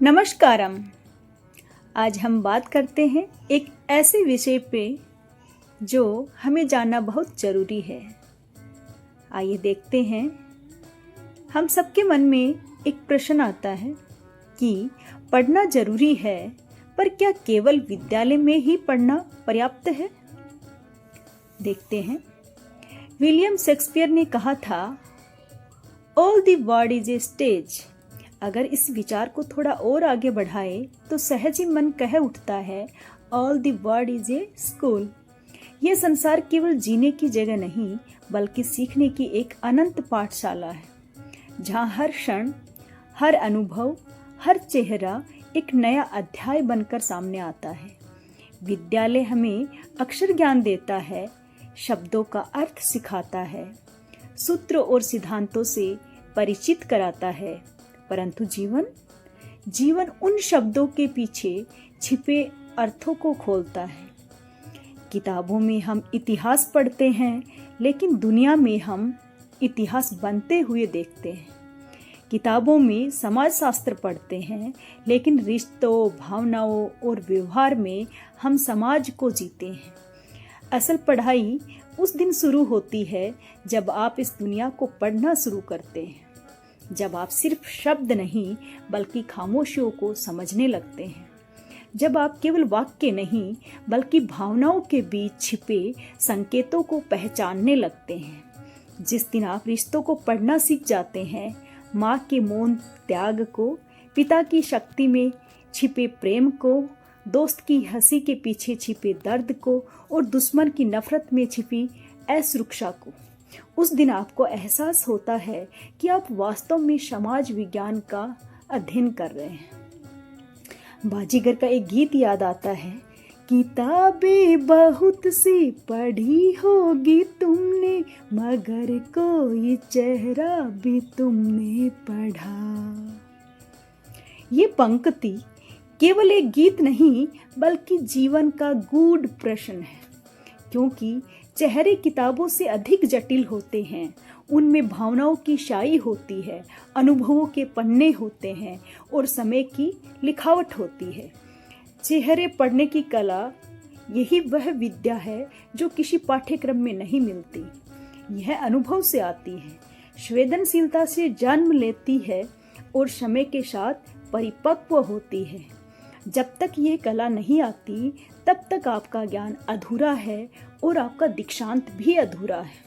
नमस्कारम। आज हम बात करते हैं एक ऐसे विषय पे जो हमें जानना बहुत ज़रूरी है। आइए देखते हैं। हम सबके मन में एक प्रश्न आता है कि पढ़ना ज़रूरी है, पर क्या केवल विद्यालय में ही पढ़ना पर्याप्त है? देखते हैं। विलियम शेक्सपियर ने कहा था, all the world is a stage. अगर इस विचार को थोड़ा और आगे बढ़ाए तो सहज ही मन कह उठता है, all the world is a school. यह संसार केवल जीने की जगह नहीं, बल्कि सीखने की एक अनंत पाठशाला है, जहाँ हर क्षण, हर अनुभव, हर चेहरा एक नया अध्याय बनकर सामने आता है। विद्यालय हमें अक्षर ज्ञान देता है, शब्दों का अर्थ सिखाता है, सूत्र और सिद्धांतों से परिचित कराता है, परंतु जीवन उन शब्दों के पीछे छिपे अर्थों को खोलता है। किताबों में हम इतिहास पढ़ते हैं, लेकिन दुनिया में हम इतिहास बनते हुए देखते हैं। किताबों में समाजशास्त्र पढ़ते हैं, लेकिन रिश्तों, भावनाओं और व्यवहार में हम समाज को जीते हैं। असल पढ़ाई उस दिन शुरू होती है जब आप इस दुनिया को पढ़ना शुरू करते हैं, जब आप सिर्फ शब्द नहीं बल्कि खामोशियों को समझने लगते हैं, जब आप केवल वाक्य नहीं बल्कि भावनाओं के बीच छिपे संकेतों को पहचानने लगते हैं। जिस दिन आप रिश्तों को पढ़ना सीख जाते हैं, माँ के मौन त्याग को, पिता की शक्ति में छिपे प्रेम को, दोस्त की हंसी के पीछे छिपे दर्द को और दुश्मन की नफरत में छिपी असुरक्षा को, उस दिन आपको एहसास होता है कि आप वास्तव में समाज विज्ञान का अध्ययन कर रहे हैं। बाजीगर का एक गीत याद आता है, किताबें बहुत सी पढ़ी होगी तुमने, मगर कोई चेहरा भी तुमने पढ़ा। ये पंक्ति केवल एक गीत नहीं बल्कि जीवन का गूढ़ प्रश्न है, क्योंकि चेहरे किताबों से अधिक जटिल होते हैं। उनमें भावनाओं की शाई होती है, अनुभवों के पन्ने होते हैं और समय की लिखावट होती है। चेहरे पढ़ने की कला, यही वह विद्या है जो किसी पाठ्यक्रम में नहीं मिलती। यह अनुभव से आती है, संवेदनशीलता से जन्म लेती है और समय के साथ परिपक्व होती है। जब तक ये कला नहीं आती, तब तक आपका ज्ञान अधूरा है और आपका दीक्षांत भी अधूरा है।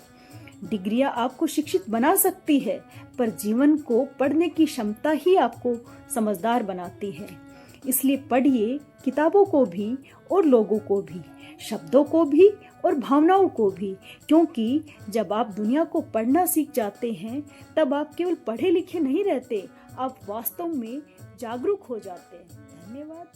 डिग्रियां आपको शिक्षित बना सकती है, पर जीवन को पढ़ने की क्षमता ही आपको समझदार बनाती है। इसलिए पढ़िए, किताबों को भी और लोगों को भी, शब्दों को भी और भावनाओं को भी, क्योंकि जब आप दुनिया को पढ़ना सीख जाते हैं, तब आप केवल पढ़े लिखे नहीं रहते, आप वास्तव में जागरूक हो जाते हैं। धन्यवाद।